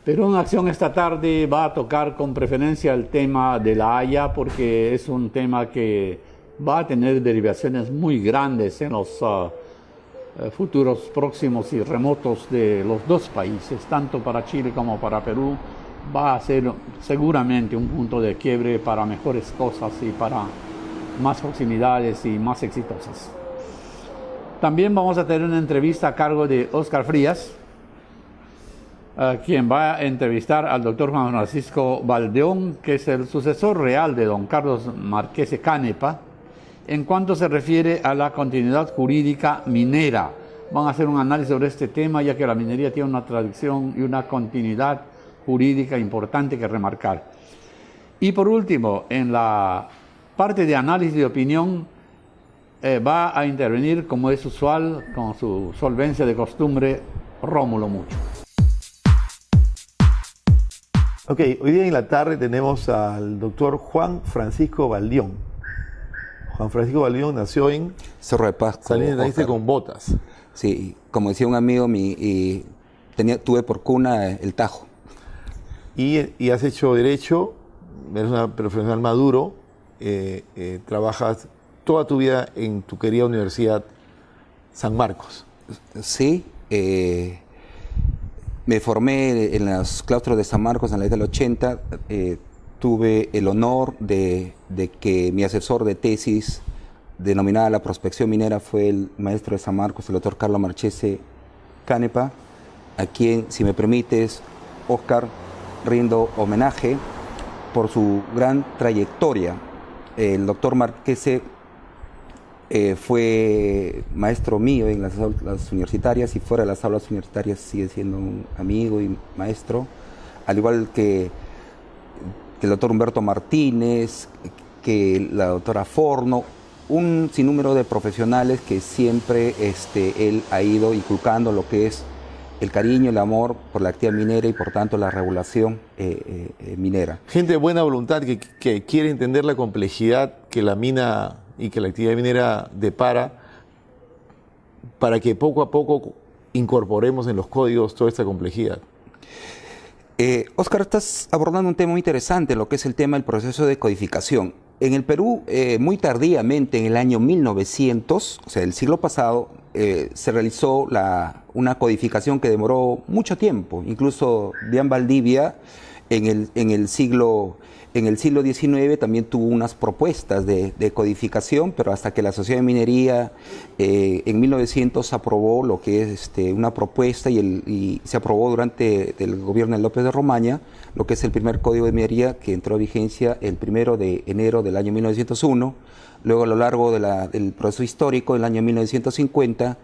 Perú en Acción esta tarde va a tocar con preferencia el tema de La Haya porque es un tema que va a tener derivaciones muy grandes en los futuros próximos y remotos de los dos países, tanto para Chile como para Perú. Va a ser seguramente un punto de quiebre para mejores cosas y para más proximidades y más exitosas. También vamos a tener una entrevista a cargo de Óscar Frías, quien va a entrevistar al doctor Juan Francisco Valdeón, que es el sucesor real de don Carlos Marquese Canepa, en cuanto se refiere a la continuidad jurídica minera. Van a hacer un análisis sobre este tema, ya que la minería tiene una tradición y una continuidad jurídica importante que remarcar. Y por último, en la parte de análisis de opinión, va a intervenir, como es usual, con su solvencia de costumbre, Rómulo Mucho. Ok, hoy día en la tarde tenemos al doctor Juan Francisco Valdión. Juan Francisco Valdión nació en Cerro de Pasco. Salinas, naciste con botas. Sí, como decía un amigo, tuve por cuna el Tajo. Y has hecho Derecho, eres una profesional maduro, trabajas toda tu vida en tu querida Universidad San Marcos. Sí, me formé en los claustros de San Marcos en la década del 80. Tuve el honor de que mi asesor de tesis, denominada la prospección minera, fue el maestro de San Marcos, el doctor Carlos Marchese Canepa, a quien, si me permites, Óscar, rindo homenaje por su gran trayectoria. El doctor Marchese fue maestro mío en las aulas universitarias, y fuera de las aulas universitarias sigue siendo un amigo y maestro, al igual que el doctor Humberto Martínez, que la doctora Forno, un sinnúmero de profesionales que siempre él ha ido inculcando lo que es el cariño, el amor por la actividad minera y por tanto la regulación minera. Gente de buena voluntad que quiere entender la complejidad que la mina y que la actividad minera depara, para que poco a poco incorporemos en los códigos toda esta complejidad. Óscar, estás abordando un tema muy interesante, lo que es el tema del proceso de codificación. En el Perú, muy tardíamente, en el año 1900, o sea, el siglo pasado, se realizó una codificación que demoró mucho tiempo. Incluso Dian Valdivia, en el siglo XIX, también tuvo unas propuestas de codificación, pero hasta que la Sociedad de Minería en 1900 aprobó lo que es una propuesta y se aprobó durante el gobierno de López de Romaña, lo que es el primer código de minería, que entró a vigencia el 1 de enero del año 1901. Luego, a lo largo del proceso histórico, del año 1950,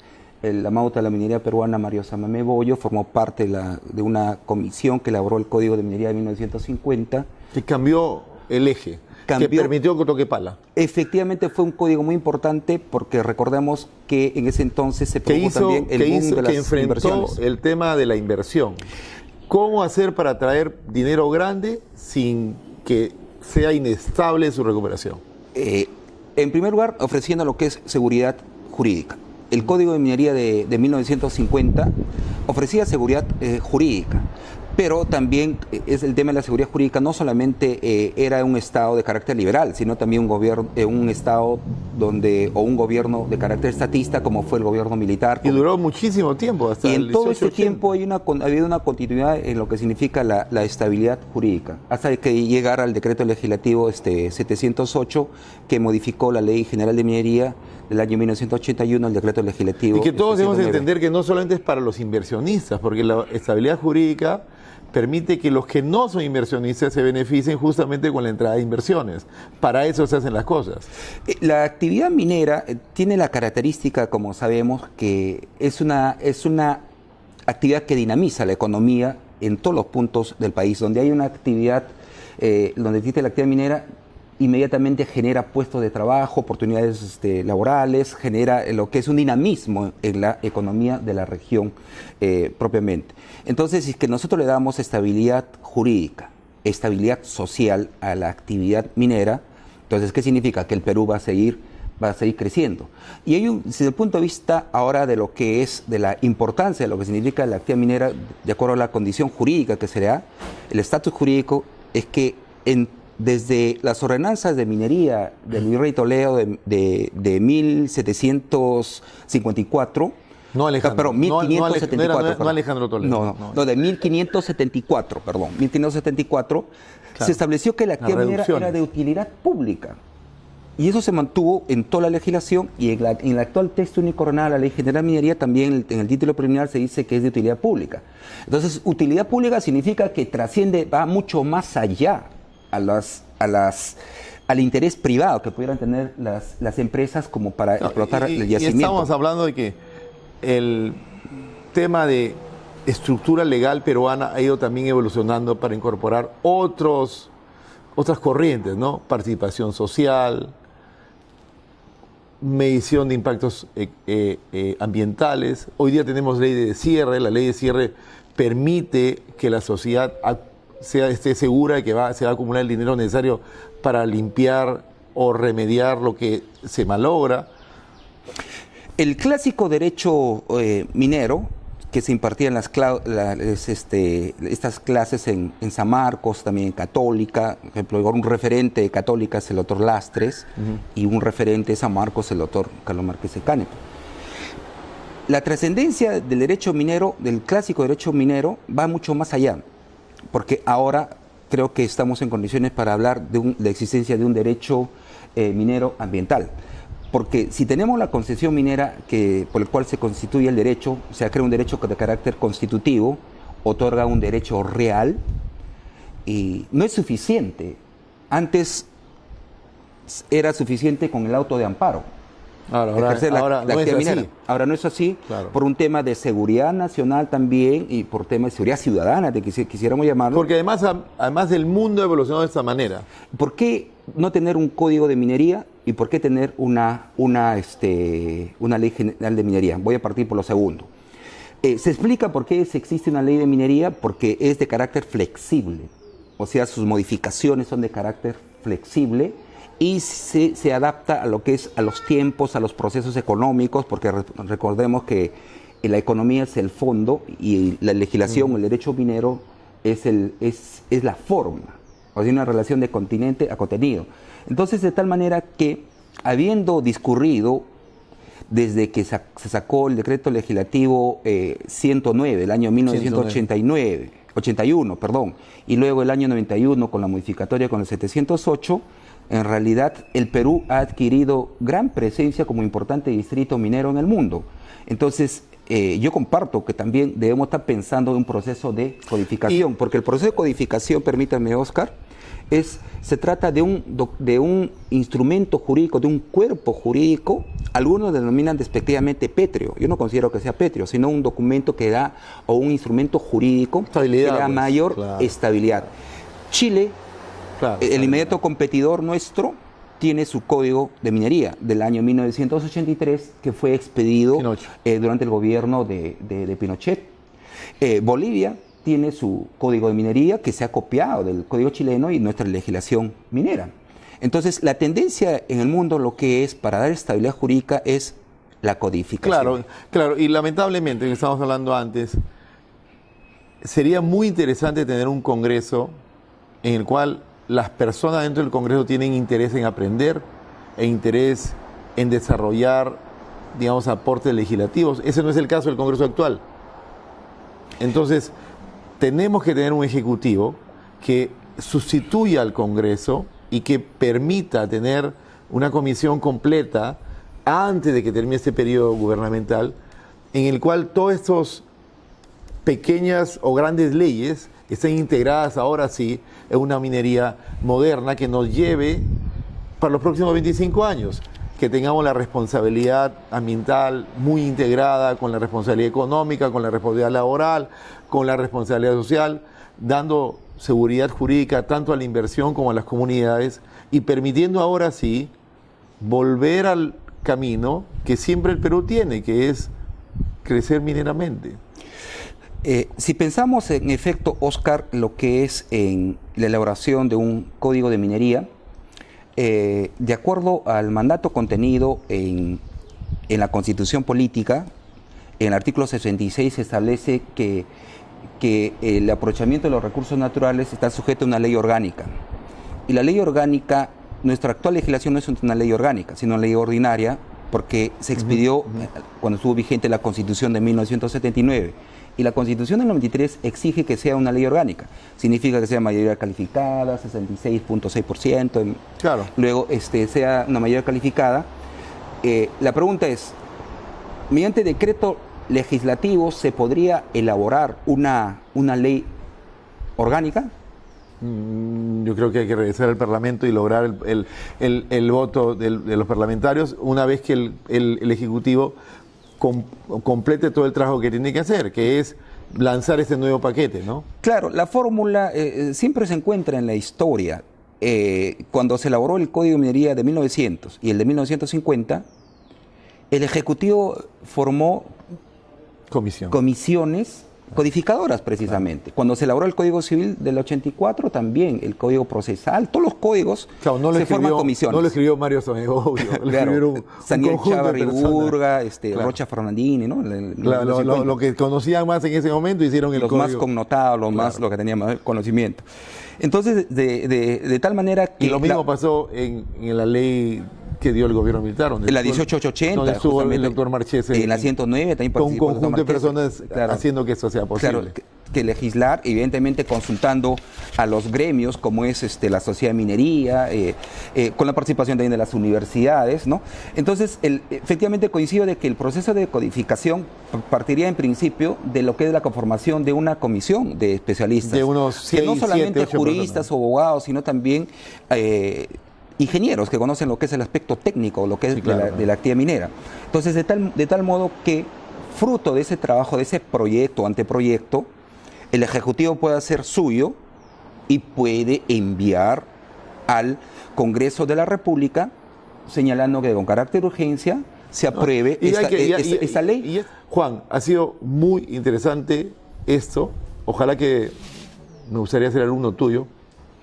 la Mauta de la Minería Peruana, Mario Samamé Bollo, formó parte de una comisión que elaboró el Código de Minería de 1950. Que cambió el eje, que permitió Cotoquepala. Efectivamente fue un código muy importante, porque recordemos que en ese entonces se produjo también el boom de las inversiones. El tema de la inversión. ¿Cómo hacer para atraer dinero grande sin que sea inestable su recuperación? En primer lugar, ofreciendo lo que es seguridad jurídica. El Código de Minería de 1950 ofrecía seguridad jurídica, pero también es el tema de la seguridad jurídica. No solamente era un Estado de carácter liberal, sino también un Estado un gobierno de carácter estatista, como fue el gobierno militar. Y duró muchísimo tiempo, hasta el 1880. Y en todo este tiempo ha habido una continuidad en lo que significa la estabilidad jurídica, hasta que llegara el decreto legislativo 708, que modificó la Ley General de Minería del año 1981, el decreto legislativo. Y que todos debemos entender que no solamente es para los inversionistas, porque la estabilidad jurídica permite que los que no son inversionistas se beneficien justamente con la entrada de inversiones. Para eso se hacen las cosas. La actividad minera tiene la característica, como sabemos, que es una actividad que dinamiza la economía en todos los puntos del país. Donde hay una actividad, donde existe la actividad minera, inmediatamente genera puestos de trabajo, oportunidades laborales, genera lo que es un dinamismo en la economía de la región propiamente. Entonces, si es que nosotros le damos estabilidad jurídica, estabilidad social a la actividad minera, entonces, ¿qué significa? Que el Perú va a seguir va a seguir creciendo. Y desde el punto de vista ahora de lo que es, de la importancia de lo que significa la actividad minera, de acuerdo a la condición jurídica que se le da, el estatus jurídico es que desde las ordenanzas de minería del virrey Toledo de 1754, no Alejandro, perdón, 1574, no Alejandro Toledo. No, de 1574, perdón, 1574, claro, se estableció que la actividad minera era de utilidad pública. Y eso se mantuvo en toda la legislación y en el actual texto único ordenado de la Ley General de Minería también en el título preliminar se dice que es de utilidad pública. Entonces, utilidad pública significa que trasciende, va mucho más allá al interés privado que pudieran tener las empresas como para explotar el yacimiento. Y estamos hablando de que el tema de estructura legal peruana ha ido también evolucionando para incorporar otras corrientes, ¿no? Participación social, medición de impactos ambientales. Hoy día tenemos ley de cierre. La ley de cierre permite que la sociedad esté segura de que se va a acumular el dinero necesario para limpiar o remediar lo que se malogra. El clásico derecho minero que se impartía en estas clases en San Marcos, también en Católica, por ejemplo, un referente de Católica es el doctor Lastres, y un referente de San Marcos el doctor Carlos Márquez de Canepa. La trascendencia del derecho minero, del clásico derecho minero, va mucho más allá, porque ahora creo que estamos en condiciones para hablar de la existencia de un derecho minero ambiental. Porque si tenemos la concesión minera por el cual se constituye el derecho, o sea, crea un derecho de carácter constitutivo, otorga un derecho real, y no es suficiente. Antes era suficiente con el auto de amparo. Ahora no es así. Ahora no es así, claro, por un tema de seguridad nacional también y por tema de seguridad ciudadana, de que quisiéramos llamarlo. Porque además el mundo ha evolucionado de esta manera. ¿Por qué no tener un código de minería y por qué tener una ley general de minería? Voy a partir por lo segundo. Se explica por qué existe una ley de minería, porque es de carácter flexible, o sea, sus modificaciones son de carácter flexible y se adapta a lo que es a los tiempos, a los procesos económicos, porque recordemos que la economía es el fondo y la legislación, el derecho minero es la forma, o sea, una relación de continente a contenido. Entonces, de tal manera que, habiendo discurrido desde que se sacó el decreto legislativo 109, el año 81, y luego el año 91 con la modificatoria con el 708, en realidad el Perú ha adquirido gran presencia como importante distrito minero en el mundo. Entonces, yo comparto que también debemos estar pensando en un proceso de codificación, porque el proceso de codificación, permítanme, Oscar, se trata de un instrumento jurídico, de un cuerpo jurídico. Algunos denominan despectivamente pétreo. Yo no considero que sea pétreo, sino un documento que da, o un instrumento jurídico que da mayor estabilidad. Chile, el inmediato competidor nuestro, tiene su código de minería del año 1983, que fue expedido durante el gobierno de Pinochet. Bolivia tiene su código de minería que se ha copiado del código chileno y nuestra legislación minera. Entonces, la tendencia en el mundo, lo que es para dar estabilidad jurídica, es la codificación. Claro, y lamentablemente, que estamos hablando antes, sería muy interesante tener un congreso en el cual las personas dentro del congreso tienen interés en aprender e interés en desarrollar, digamos, aportes legislativos. Ese no es el caso del congreso actual. Entonces, tenemos que tener un ejecutivo que sustituya al Congreso y que permita tener una comisión completa antes de que termine este periodo gubernamental, en el cual todas estas pequeñas o grandes leyes estén integradas ahora sí en una minería moderna que nos lleve para los próximos 25 años, que tengamos la responsabilidad ambiental muy integrada con la responsabilidad económica, con la responsabilidad laboral, con la responsabilidad social, dando seguridad jurídica tanto a la inversión como a las comunidades y permitiendo ahora sí volver al camino que siempre el Perú tiene, que es crecer mineramente. Si pensamos en efecto, Oscar, lo que es en la elaboración de un código de minería, de acuerdo al mandato contenido en la Constitución Política, en el artículo 66 se establece que el aprovechamiento de los recursos naturales está sujeto a una ley orgánica. Y la ley orgánica, nuestra actual legislación no es una ley orgánica, sino una ley ordinaria, porque se expidió cuando estuvo vigente la Constitución de 1979. Y la Constitución del 93 exige que sea una ley orgánica. Significa que sea mayoría calificada, 66.6%. Claro. Luego sea una mayoría calificada. La pregunta es, mediante decreto legislativo, ¿se podría elaborar una ley orgánica? Yo creo que hay que regresar al Parlamento y lograr el voto de los parlamentarios una vez que el Ejecutivo complete todo el trabajo que tiene que hacer, que es lanzar este nuevo paquete, ¿no? Claro, la fórmula siempre se encuentra en la historia. Cuando se elaboró el Código de Minería de 1900 y el de 1950, el Ejecutivo formó comisiones codificadoras precisamente. Cuando se elaboró el Código Civil del 84, también el Código Procesal, todos los códigos se forman comisiones. No lo escribió Mario Sonegorio, claro, Daniel Chavarri-Burga, Rocha Fernandini, ¿no? Lo que conocían más en ese momento hicieron el código. Los más connotados, los que tenían más conocimiento. Entonces, de tal manera que... Y lo mismo pasó en la ley que dio el gobierno militar. En la 18880. Donde estuvo el doctor Marchese. En la 109 también participó. Con un conjunto de personas haciendo que eso sea posible. Claro, que legislar, evidentemente consultando a los gremios, como es la Sociedad de Minería, con la participación también de las universidades, ¿no? Entonces, efectivamente coincido de que el proceso de codificación partiría en principio de lo que es la conformación de una comisión de especialistas. De unos 6, que no solamente 7, 8 juristas personas. o abogados, sino también ingenieros que conocen lo que es el aspecto técnico, lo que es de la actividad minera. Entonces, de tal modo que, fruto de ese trabajo, de ese proyecto, anteproyecto, el Ejecutivo puede hacer suyo y puede enviar al Congreso de la República señalando que con carácter de urgencia se apruebe esta ley. Juan, ha sido muy interesante esto. Ojalá que me gustaría ser alumno tuyo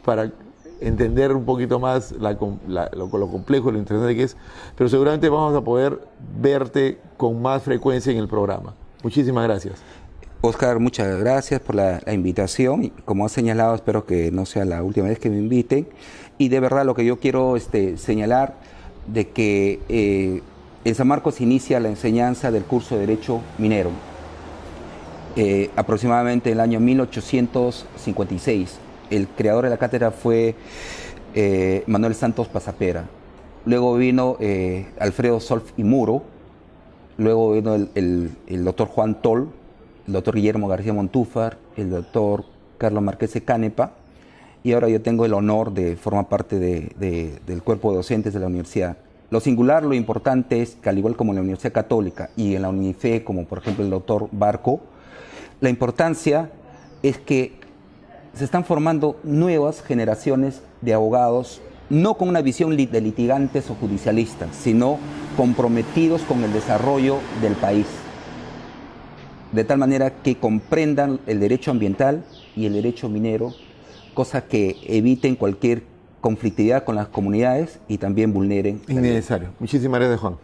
para entender un poquito más lo complejo, lo interesante que es, pero seguramente vamos a poder verte con más frecuencia en el programa. Muchísimas gracias. Oscar, muchas gracias por la invitación. Y como has señalado, espero que no sea la última vez que me inviten. Y de verdad lo que yo quiero señalar de que en San Marcos inicia la enseñanza del curso de Derecho Minero. Aproximadamente en el año 1856. El creador de la cátedra fue Manuel Santos Pasapera. Luego vino Alfredo Solf y Muro. Luego vino el doctor Juan Toll, el doctor Guillermo García Montúfar, el doctor Carlos Marquese Canepa. Y ahora yo tengo el honor de formar parte del cuerpo de docentes de la universidad. Lo singular, lo importante es que al igual como en la Universidad Católica y en la UNIFE, como por ejemplo el doctor Barco, la importancia es que se están formando nuevas generaciones de abogados, no con una visión de litigantes o judicialistas, sino comprometidos con el desarrollo del país, de tal manera que comprendan el derecho ambiental y el derecho minero, cosa que eviten cualquier conflictividad con las comunidades y también vulneren. Innecesario. Muchísimas gracias, Juan.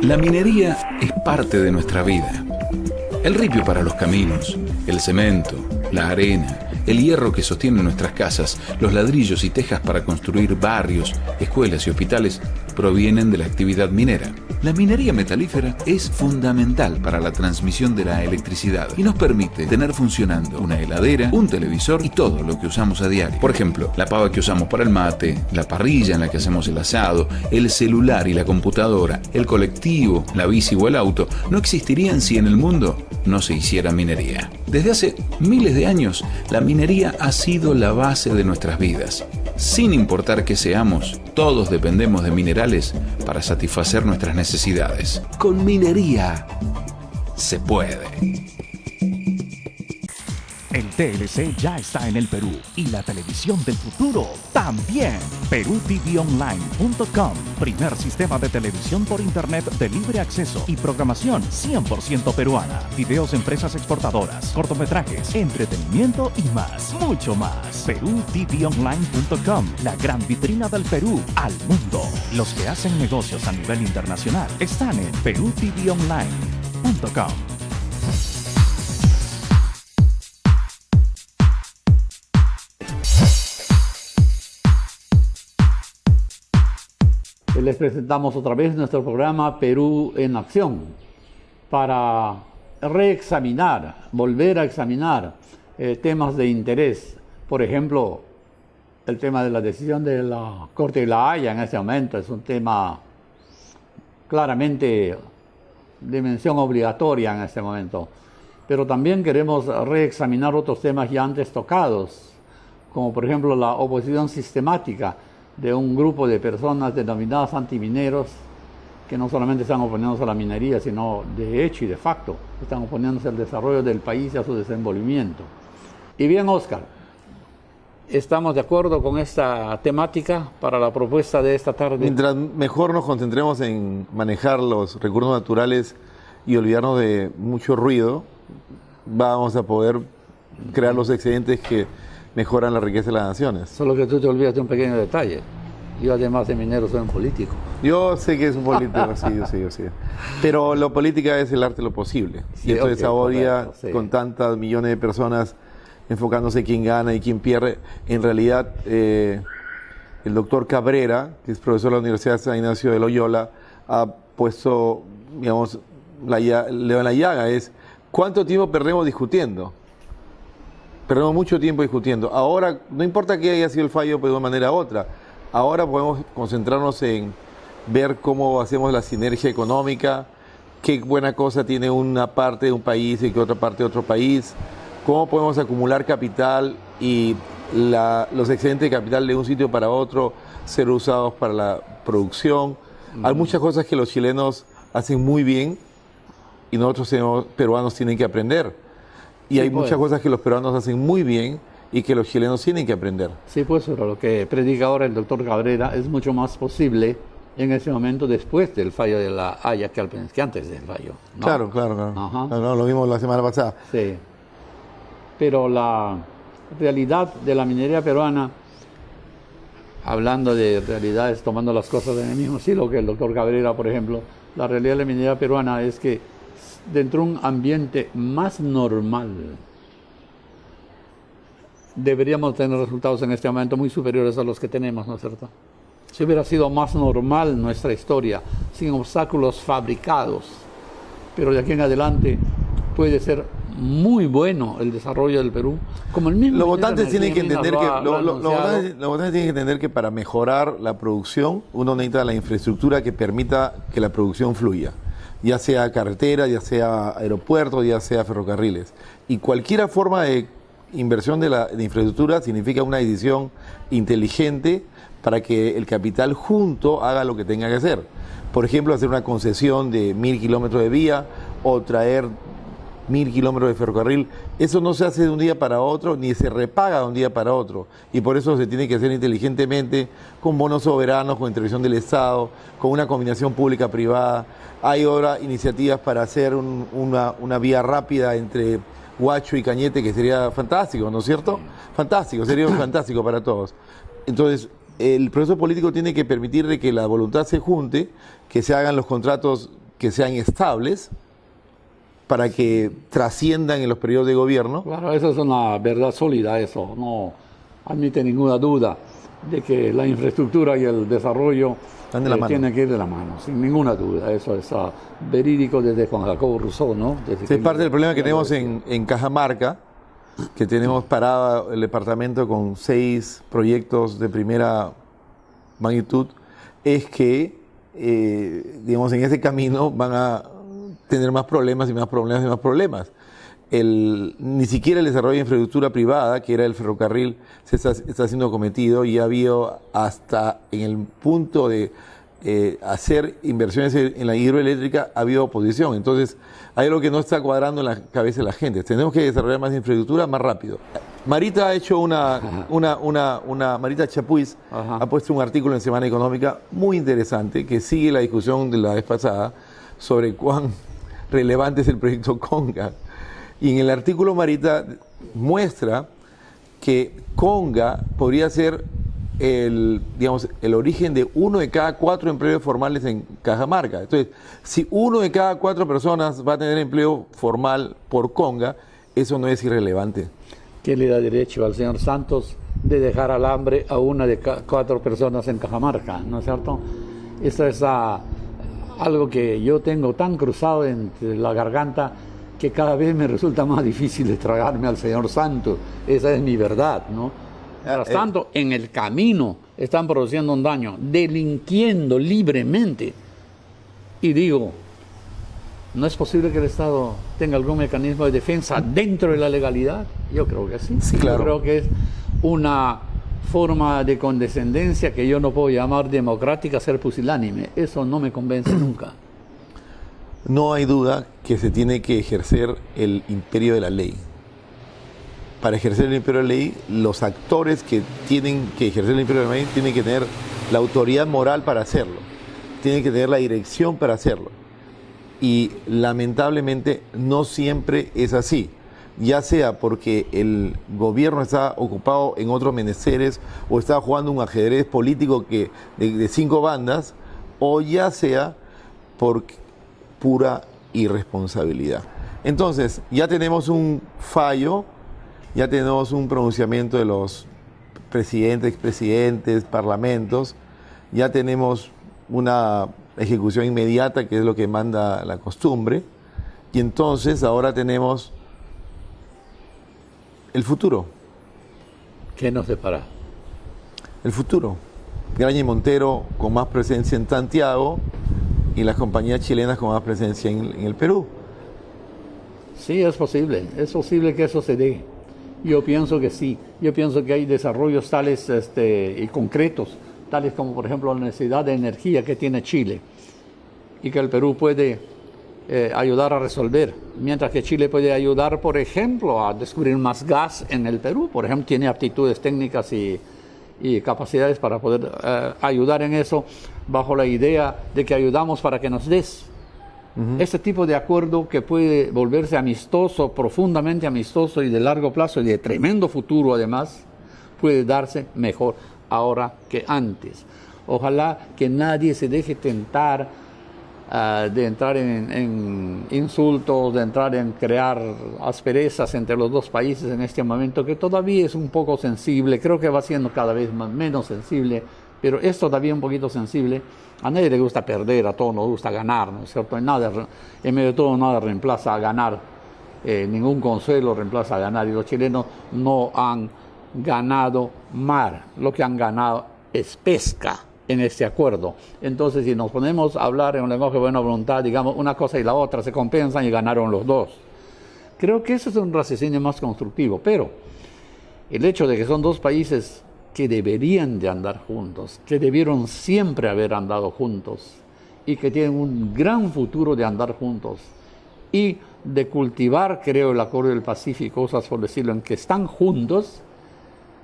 La minería es parte de nuestra vida. El ripio para los caminos, el cemento, la arena, el hierro que sostiene nuestras casas, los ladrillos y tejas para construir barrios, escuelas y hospitales provienen de la actividad minera. La minería metalífera es fundamental para la transmisión de la electricidad y nos permite tener funcionando una heladera, un televisor y todo lo que usamos a diario. Por ejemplo, la pava que usamos para el mate, la parrilla en la que hacemos el asado, el celular y la computadora, el colectivo, la bici o el auto no existirían si en el mundo no se hiciera minería. Desde hace miles de años, la minería ha sido la base de nuestras vidas. Sin importar qué seamos, todos dependemos de minerales para satisfacer nuestras necesidades. Con minería se puede. En El TLC ya está en el Perú y la televisión del futuro también. PeruTVOnline.com, primer sistema de televisión por internet de libre acceso y programación 100% peruana. Videos, empresas exportadoras, cortometrajes, entretenimiento y más, mucho más. PeruTVOnline.com, la gran vitrina del Perú al mundo. Los que hacen negocios a nivel internacional están en PeruTVOnline.com. Les presentamos otra vez nuestro programa Perú en Acción para reexaminar, volver a examinar temas de interés. Por ejemplo, el tema de la decisión de la Corte de la Haya en este momento es un tema claramente de mención obligatoria en este momento. Pero también queremos reexaminar otros temas ya antes tocados, como por ejemplo la oposición sistemática de un grupo de personas denominadas antimineros que no solamente están oponiéndose a la minería, sino de hecho y de facto están oponiéndose al desarrollo del país y a su desenvolvimiento. Y bien, Oscar, ¿estamos de acuerdo con esta temática para la propuesta de esta tarde? Mientras mejor nos concentremos en manejar los recursos naturales y olvidarnos de mucho ruido, vamos a poder crear los excedentes que mejoran la riqueza de las naciones. Solo que tú te olvidas de un pequeño detalle. Yo además de minero soy un político. Yo sé que es un político, sí, yo sé. Pero la política es el arte de lo posible. Sí, y entonces okay, ahora, correcto, sí. Con tantas millones de personas enfocándose en quién gana y quién pierde, en realidad el doctor Cabrera, que es profesor de la Universidad de San Ignacio de Loyola, ha puesto, digamos, el dedo en la llaga, es ¿cuánto tiempo perdemos discutiendo? Perdemos mucho tiempo discutiendo. Ahora, no importa que haya sido el fallo pues, de una manera u otra, ahora podemos concentrarnos en ver cómo hacemos la sinergia económica, qué buena cosa tiene una parte de un país y qué otra parte de otro país, cómo podemos acumular capital y los excedentes de capital de un sitio para otro ser usados para la producción. Hay muchas cosas que los chilenos hacen muy bien y nosotros peruanos tienen que aprender. Y hay muchas cosas que los peruanos hacen muy bien y que los chilenos tienen que aprender. Sí, pues, pero lo que predica ahora el doctor Cabrera es mucho más posible en ese momento después del fallo de la Haya que antes del fallo, ¿no? Claro. Ajá. No, lo vimos la semana pasada. Sí. Pero la realidad de la minería peruana, hablando de realidades, tomando las cosas en el mismo estilo que el doctor Cabrera, por ejemplo, la realidad de la minería peruana es que dentro de un ambiente más normal deberíamos tener resultados en este momento muy superiores a los que tenemos, ¿no es cierto? Si hubiera sido más normal nuestra historia, sin obstáculos fabricados, pero de aquí en adelante puede ser muy bueno el desarrollo del Perú, como el mismo. Los votantes tienen que entender que para mejorar la producción uno necesita la infraestructura que permita que la producción fluya, ya sea carretera, ya sea aeropuertos, ya sea ferrocarriles, y cualquier forma de inversión de infraestructura significa una decisión inteligente para que el capital junto haga lo que tenga que hacer. Por ejemplo, hacer una concesión de 1000 kilómetros de vía o traer 1000 kilómetros de ferrocarril. Eso no se hace de un día para otro, ni se repaga de un día para otro. Y por eso se tiene que hacer inteligentemente, con bonos soberanos, con intervención del Estado, con una combinación pública-privada. Hay ahora iniciativas para hacer una vía rápida entre Huacho y Cañete, que sería fantástico, ¿no es cierto? Fantástico, sería fantástico para todos. Entonces, el proceso político tiene que permitir de que la voluntad se junte, que se hagan los contratos que sean estables, para que trasciendan en los periodos de gobierno. Claro, eso es una verdad sólida, eso no admite ninguna duda de que la infraestructura y el desarrollo tienen que ir de la mano, sin ninguna duda. Eso es verídico desde Juan Jacobo Rousseau, ¿no? Es parte del problema que tenemos en Cajamarca, que tenemos parado el departamento con 6 proyectos de primera magnitud, es que, digamos, en ese camino van a tener más problemas y más problemas y más problemas. Ni siquiera el desarrollo de infraestructura privada, que era el ferrocarril, está siendo cometido, y ha habido hasta en el punto de hacer inversiones en la hidroeléctrica ha habido oposición. Entonces, hay algo que no está cuadrando en la cabeza de la gente. Tenemos que desarrollar más infraestructura más rápido. Marita ha hecho Marita Chapuis ha puesto un artículo en Semana Económica muy interesante que sigue la discusión de la vez pasada sobre cuán relevante es el proyecto Conga. Y en el artículo Marita muestra que Conga podría ser el origen de 1 de cada 4 empleos formales en Cajamarca. Entonces, si 1 de cada 4 personas va a tener empleo formal por Conga, eso no es irrelevante. ¿Qué le da derecho al señor Santos de dejar al hambre a 1 de 4 personas en Cajamarca? ¿No es cierto? Eso es algo que yo tengo tan cruzado entre la garganta que cada vez me resulta más difícil de tragarme al señor Santos. Esa es mi verdad, ¿no? Mientras tanto, en el camino están produciendo un daño, delinquiendo libremente. Y digo, ¿no es posible que el Estado tenga algún mecanismo de defensa dentro de la legalidad? Yo creo que sí. Sí, claro. Yo creo que es una forma de condescendencia que yo no puedo llamar democrática, ser pusilánime. Eso no me convence nunca. No hay duda que se tiene que ejercer el imperio de la ley. Para ejercer el imperio de la ley, los actores que tienen que ejercer el imperio de la ley tienen que tener la autoridad moral para hacerlo, tienen que tener la dirección para hacerlo. Y lamentablemente no siempre es así, ya sea porque el gobierno está ocupado en otros menesteres o está jugando un ajedrez político de 5 bandas, o ya sea por pura irresponsabilidad. Entonces, ya tenemos un fallo, ya tenemos un pronunciamiento de los presidentes, expresidentes, parlamentos, ya tenemos una ejecución inmediata, que es lo que manda la costumbre, y entonces ahora tenemos el futuro. ¿Qué nos depara? El futuro. Graña y Montero con más presencia en Santiago y las compañías chilenas con más presencia en el Perú. Sí, es posible que eso se dé. Yo pienso que sí. Yo pienso que hay desarrollos tales y concretos, tales como por ejemplo la necesidad de energía que tiene Chile y que el Perú puede ayudar a resolver, mientras que Chile puede ayudar, por ejemplo, a descubrir más gas en el Perú. Por ejemplo, tiene aptitudes técnicas y capacidades para poder ayudar en eso, bajo la idea de que ayudamos para que nos des. Este tipo de acuerdo que puede volverse amistoso, profundamente amistoso y de largo plazo y de tremendo futuro además, puede darse mejor ahora que antes. Ojalá que nadie se deje tentar de entrar en insultos, de entrar en crear asperezas entre los dos países en este momento, que todavía es un poco sensible. Creo que va siendo cada vez menos sensible, pero es todavía un poquito sensible. A nadie le gusta perder, a todos nos gusta ganar, ¿no es cierto? En medio de todo nada reemplaza a ganar, ningún consuelo reemplaza a ganar, y los chilenos no han ganado mar, lo que han ganado es pesca en este acuerdo. Entonces, si nos ponemos a hablar en un lenguaje de buena voluntad, digamos, una cosa y la otra se compensan y ganaron los dos. Creo que eso es un raciocinio más constructivo, pero el hecho de que son dos países que deberían de andar juntos, que debieron siempre haber andado juntos y que tienen un gran futuro de andar juntos y de cultivar, creo, el Acuerdo del Pacífico, cosas por decirlo, en que están juntos,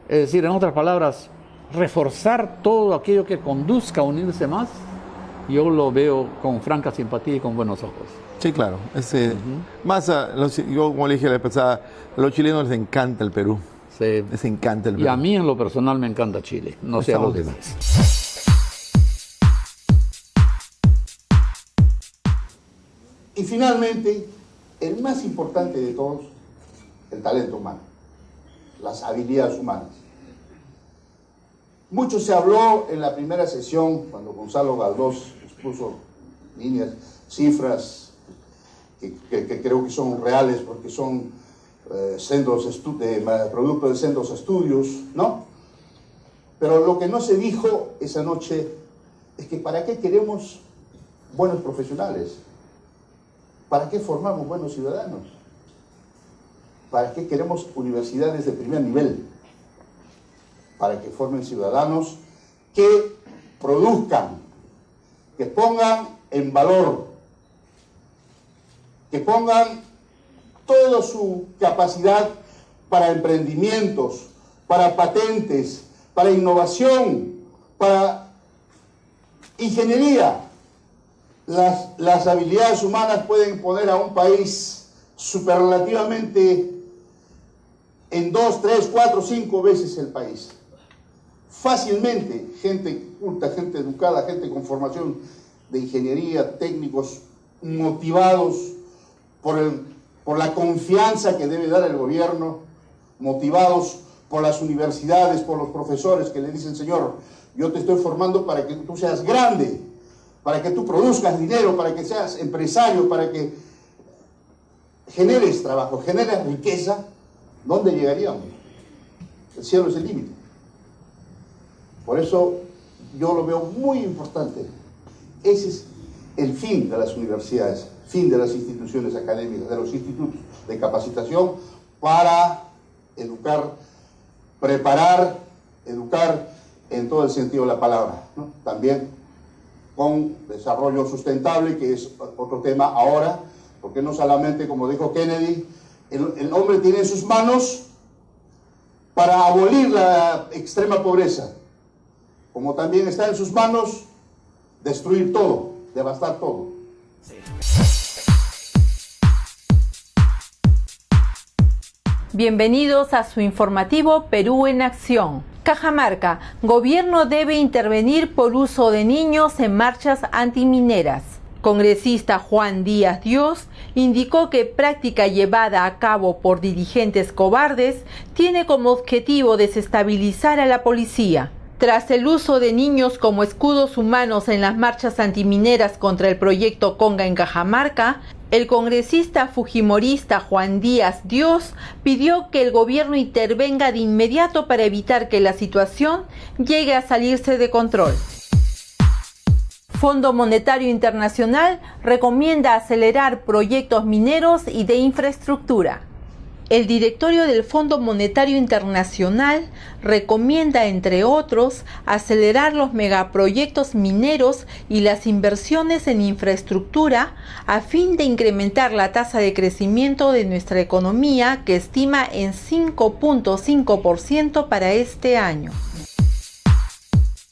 es decir, en otras palabras, reforzar todo aquello que conduzca a unirse más, yo lo veo con franca simpatía y con buenos ojos. Sí, claro. Yo, como le dije la vez pasada, a los chilenos les encanta el Perú. Sí. Les encanta el Perú. Y a mí en lo personal me encanta Chile, no sé a los demás. Y finalmente, el más importante de todos, el talento humano, las habilidades humanas. Mucho se habló en la primera sesión, cuando Gonzalo Galdós expuso líneas, cifras, que creo que son reales porque son producto de sendos estudios, ¿no? Pero lo que no se dijo esa noche es que ¿para qué queremos buenos profesionales? ¿Para qué formamos buenos ciudadanos? ¿Para qué queremos universidades de primer nivel? Para que formen ciudadanos que produzcan, que pongan en valor, que pongan toda su capacidad para emprendimientos, para patentes, para innovación, para ingeniería. Las habilidades humanas pueden poner a un país superlativamente en 2, 3, 4, 5 veces el país. Fácilmente, gente culta, gente educada, gente con formación de ingeniería, técnicos motivados por la confianza que debe dar el gobierno, motivados por las universidades, por los profesores que le dicen: señor, yo te estoy formando para que tú seas grande, para que tú produzcas dinero, para que seas empresario, para que generes trabajo, generes riqueza. ¿Dónde llegaríamos? El cielo es el límite. Por eso yo lo veo muy importante. Ese es el fin de las universidades, fin de las instituciones académicas, de los institutos de capacitación, para educar, preparar, educar en todo el sentido de la palabra, ¿no? También con desarrollo sustentable, que es otro tema ahora, porque no solamente, como dijo Kennedy, el hombre tiene en sus manos para abolir la extrema pobreza, como también está en sus manos destruir todo, devastar todo. Bienvenidos a su informativo Perú en Acción. Cajamarca, gobierno debe intervenir por uso de niños en marchas antimineras. Congresista Juan Díaz Dios indicó que práctica llevada a cabo por dirigentes cobardes tiene como objetivo desestabilizar a la policía. Tras el uso de niños como escudos humanos en las marchas antimineras contra el proyecto Conga en Cajamarca, el congresista fujimorista Juan Díaz Dios pidió que el gobierno intervenga de inmediato para evitar que la situación llegue a salirse de control. Fondo Monetario Internacional recomienda acelerar proyectos mineros y de infraestructura. El directorio del Fondo Monetario Internacional recomienda, entre otros, acelerar los megaproyectos mineros y las inversiones en infraestructura a fin de incrementar la tasa de crecimiento de nuestra economía, que estima en 5.5% para este año.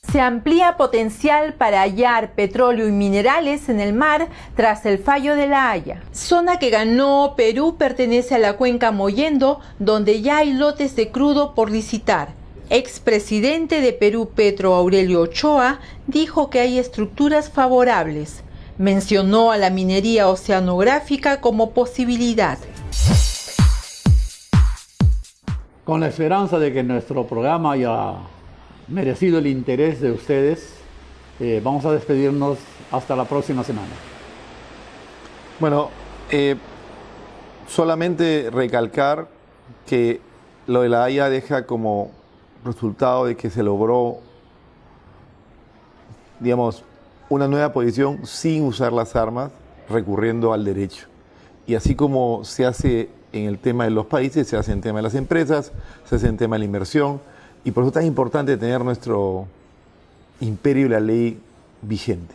Se amplía potencial para hallar petróleo y minerales en el mar tras el fallo de La Haya. Zona que ganó Perú pertenece a la cuenca Mollendo, donde ya hay lotes de crudo por licitar. Expresidente de Perú, Petro Aurelio Ochoa, dijo que hay estructuras favorables. Mencionó a la minería oceanográfica como posibilidad. Con la esperanza de que nuestro programa haya merecido el interés de ustedes, vamos a despedirnos hasta la próxima semana. Bueno, solamente recalcar que lo de La Haya deja como resultado de que se logró, digamos, una nueva posición sin usar las armas, recurriendo al derecho. Y así como se hace en el tema de los países, se hace en el tema de las empresas, se hace en el tema de la inversión. Y por eso es tan importante tener nuestro imperio y la ley vigente.